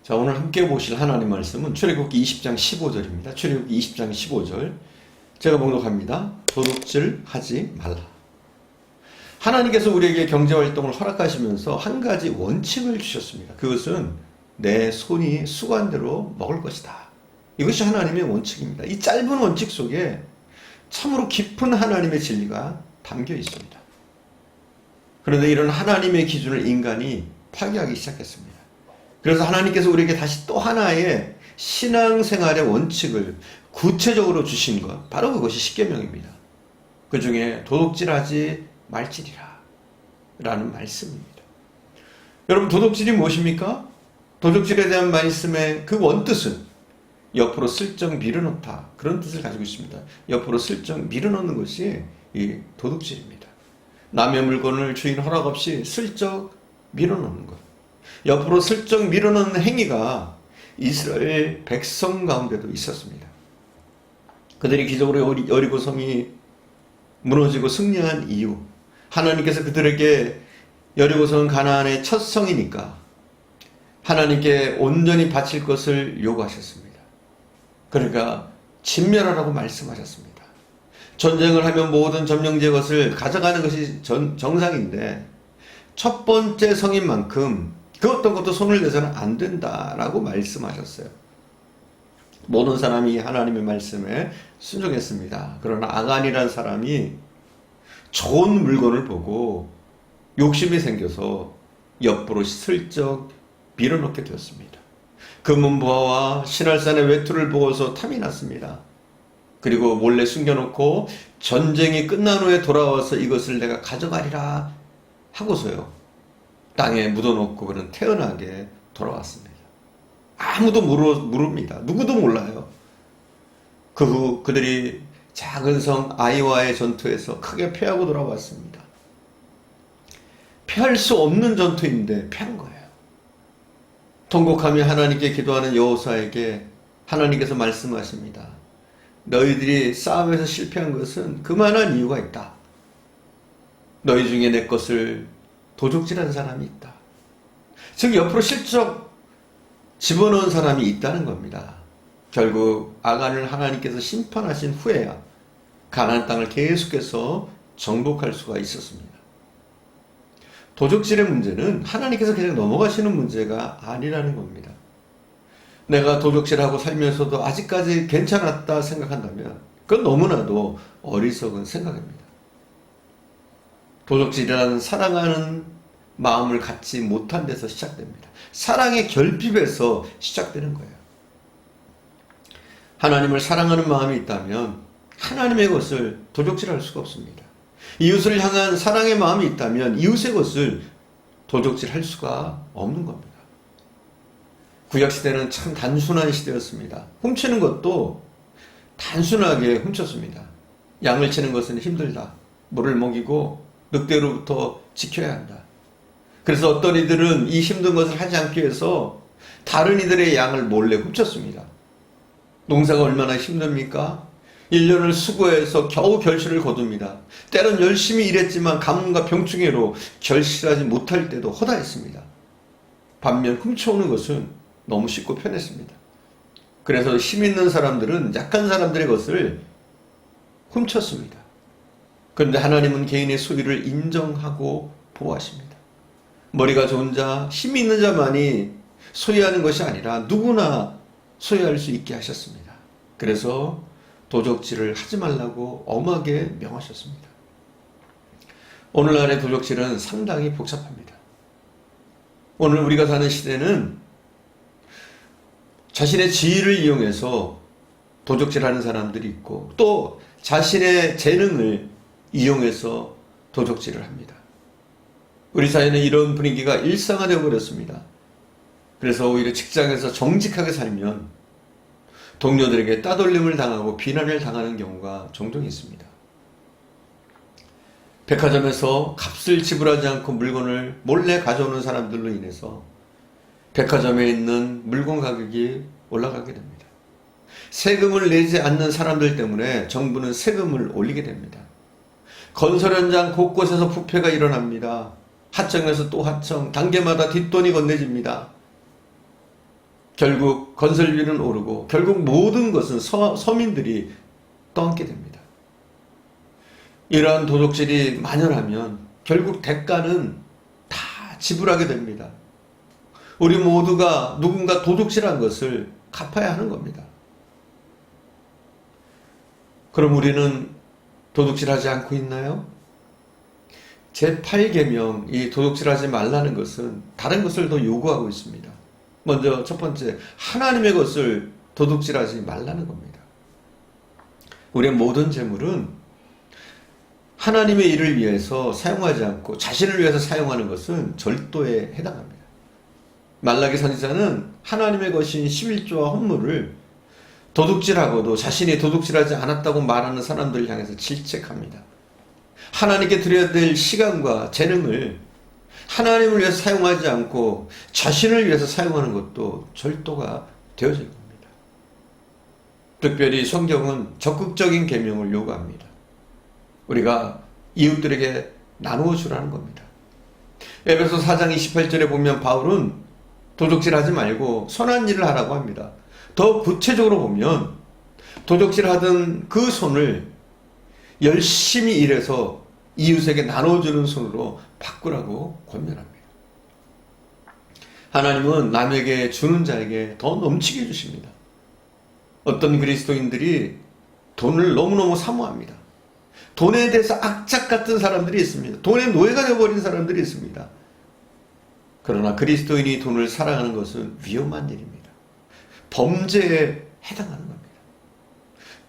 자, 오늘 함께 보실 하나님 말씀은 출애굽기 20장 15절입니다. 출애굽기 20장 15절. 제가 봉독합니다. 도둑질 하지 말라. 하나님께서 우리에게 경제활동을 허락하시면서 한 가지 원칙을 주셨습니다. 그것은 내 손이 수고한대로 먹을 것이다. 이것이 하나님의 원칙입니다. 이 짧은 원칙 속에 참으로 깊은 하나님의 진리가 담겨 있습니다. 그런데 이런 하나님의 기준을 인간이 파괴하기 시작했습니다. 그래서 하나님께서 우리에게 다시 또 하나의 신앙생활의 원칙을 구체적으로 주신 것, 바로 그것이 십계명입니다. 그 중에 도둑질하지 말지니라 라는 말씀입니다. 여러분, 도둑질이 무엇입니까? 도둑질에 대한 말씀의 그 원뜻은 옆으로 슬쩍 밀어넣다, 그런 뜻을 가지고 있습니다. 옆으로 슬쩍 밀어넣는 것이 이 도둑질입니다. 남의 물건을 주인 허락 없이 슬쩍 밀어넣는 것, 옆으로 슬쩍 밀어넣는 행위가 이스라엘 백성 가운데도 있었습니다. 그들이 기적으로 여리고 성이 무너지고 승리한 이유, 하나님께서 그들에게 여리고 성은 가나안의 첫 성이니까 하나님께 온전히 바칠 것을 요구하셨습니다. 그러니까 진멸하라고 말씀하셨습니다. 전쟁을 하면 모든 점령지의 것을 가져가는 것이 정상인데 첫 번째 성인 만큼 그 어떤 것도 손을 내서는 안 된다라고 말씀하셨어요. 모든 사람이 하나님의 말씀에 순종했습니다. 그러나 아간이라는 사람이 좋은 물건을 보고 욕심이 생겨서 옆으로 슬쩍 밀어넣게 되었습니다. 금은보화와 신할산의 외투를 보고서 탐이 났습니다. 그리고 몰래 숨겨놓고 전쟁이 끝난 후에 돌아와서 이것을 내가 가져가리라 하고서요, 땅에 묻어놓고 그는 태어나게 돌아왔습니다. 아무도 모릅니다. 누구도 몰라요. 그 후 그들이 작은 성 아이와의 전투에서 크게 패하고 돌아왔습니다. 패할 수 없는 전투인데 패한 거예요. 통곡하며 하나님께 기도하는 여호수아에게 하나님께서 말씀하십니다. 너희들이 싸움에서 실패한 것은 그만한 이유가 있다. 너희 중에 내 것을 도둑질한 사람이 있다. 즉 옆으로 실적 집어넣은 사람이 있다는 겁니다. 결국 아간을 하나님께서 심판하신 후에야 가나안 땅을 계속해서 정복할 수가 있었습니다. 도둑질의 문제는 하나님께서 그냥 넘어가시는 문제가 아니라는 겁니다. 내가 도둑질하고 살면서도 아직까지 괜찮았다 생각한다면 그건 너무나도 어리석은 생각입니다. 도둑질이라는 사랑하는 마음을 갖지 못한 데서 시작됩니다. 사랑의 결핍에서 시작되는 거예요. 하나님을 사랑하는 마음이 있다면 하나님의 것을 도둑질할 수가 없습니다. 이웃을 향한 사랑의 마음이 있다면 이웃의 것을 도둑질할 수가 없는 겁니다. 구약시대는 참 단순한 시대였습니다. 훔치는 것도 단순하게 훔쳤습니다. 양을 치는 것은 힘들다. 물을 먹이고 늑대로부터 지켜야 한다. 그래서 어떤 이들은 이 힘든 것을 하지 않기 위해서 다른 이들의 양을 몰래 훔쳤습니다. 농사가 얼마나 힘듭니까? 1년을 수고해서 겨우 결실을 거둡니다. 때론 열심히 일했지만 가뭄과 병충해로 결실하지 못할 때도 허다했습니다. 반면 훔쳐오는 것은 너무 쉽고 편했습니다. 그래서 힘 있는 사람들은 약한 사람들의 것을 훔쳤습니다. 그런데 하나님은 개인의 소유를 인정하고 보호하십니다. 머리가 좋은 자, 힘이 있는 자만이 소유하는 것이 아니라 누구나 소유할 수 있게 하셨습니다. 그래서 도적질을 하지 말라고 엄하게 명하셨습니다. 오늘날의 도적질은 상당히 복잡합니다. 오늘 우리가 사는 시대는 자신의 지위를 이용해서 도적질하는 사람들이 있고 또 자신의 재능을 이용해서 도적질을 합니다. 우리 사회는 이런 분위기가 일상화되어 버렸습니다. 그래서 오히려 직장에서 정직하게 살면 동료들에게 따돌림을 당하고 비난을 당하는 경우가 종종 있습니다. 백화점에서 값을 지불하지 않고 물건을 몰래 가져오는 사람들로 인해서 백화점에 있는 물건 가격이 올라가게 됩니다. 세금을 내지 않는 사람들 때문에 정부는 세금을 올리게 됩니다. 건설 현장 곳곳에서 부패가 일어납니다. 하청에서 또 하청, 단계마다 뒷돈이 건네집니다. 결국 건설비는 오르고 결국 모든 것은 서민들이 떠안게 됩니다. 이러한 도둑질이 만연하면 결국 대가는 다 지불하게 됩니다. 우리 모두가 누군가 도둑질한 것을 갚아야 하는 겁니다. 그럼 우리는 도둑질하지 않고 있나요? 제8계명, 이 도둑질하지 말라는 것은 다른 것을 더 요구하고 있습니다. 먼저 첫 번째, 하나님의 것을 도둑질하지 말라는 겁니다. 우리의 모든 재물은 하나님의 일을 위해서 사용하지 않고 자신을 위해서 사용하는 것은 절도에 해당합니다. 말라기 선지자는 하나님의 것인 11조와 헌물을 도둑질하고도 자신이 도둑질하지 않았다고 말하는 사람들을 향해서 질책합니다. 하나님께 드려야 될 시간과 재능을 하나님을 위해서 사용하지 않고 자신을 위해서 사용하는 것도 절도가 되어질 겁니다. 특별히 성경은 적극적인 계명을 요구합니다. 우리가 이웃들에게 나누어 주라는 겁니다. 에베소 4장 28절에 보면 바울은 도둑질하지 말고 선한 일을 하라고 합니다. 더 구체적으로 보면 도둑질하던 그 손을 열심히 일해서 이웃에게 나눠주는 손으로 바꾸라고 권면합니다. 하나님은 남에게 주는 자에게 더 넘치게 해주십니다. 어떤 그리스도인들이 돈을 너무너무 사모합니다. 돈에 대해서 악착 같은 사람들이 있습니다. 돈의 노예가 되어버린 사람들이 있습니다. 그러나 그리스도인이 돈을 사랑하는 것은 위험한 일입니다. 범죄에 해당하는 겁니다.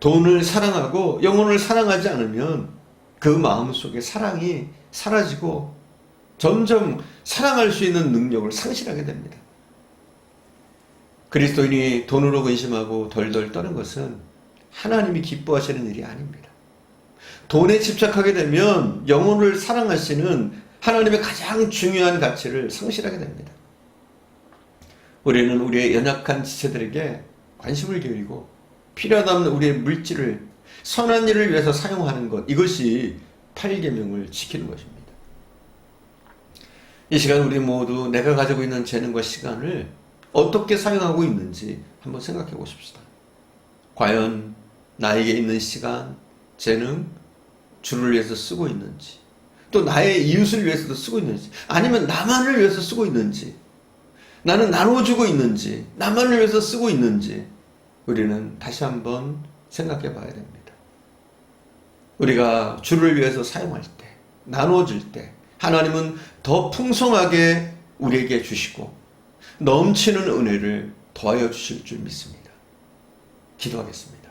돈을 사랑하고 영혼을 사랑하지 않으면 그 마음속에 사랑이 사라지고 점점 사랑할 수 있는 능력을 상실하게 됩니다. 그리스도인이 돈으로 근심하고 덜덜 떠는 것은 하나님이 기뻐하시는 일이 아닙니다. 돈에 집착하게 되면 영혼을 사랑하시는 하나님의 가장 중요한 가치를 상실하게 됩니다. 우리는 우리의 연약한 지체들에게 관심을 기울이고 필요하다면 우리의 물질을 선한 일을 위해서 사용하는 것, 이것이 8계명을 지키는 것입니다. 이 시간 우리 모두 내가 가지고 있는 재능과 시간을 어떻게 사용하고 있는지 한번 생각해 보십시다. 과연 나에게 있는 시간, 재능, 주를 위해서 쓰고 있는지, 또 나의 이웃을 위해서도 쓰고 있는지, 아니면 나만을 위해서 쓰고 있는지, 나는 나눠주고 있는지, 나만을 위해서 쓰고 있는지 우리는 다시 한번 생각해 봐야 됩니다. 우리가 주를 위해서 사용할 때, 나눠줄 때 하나님은 더 풍성하게 우리에게 주시고 넘치는 은혜를 더하여 주실 줄 믿습니다. 기도하겠습니다.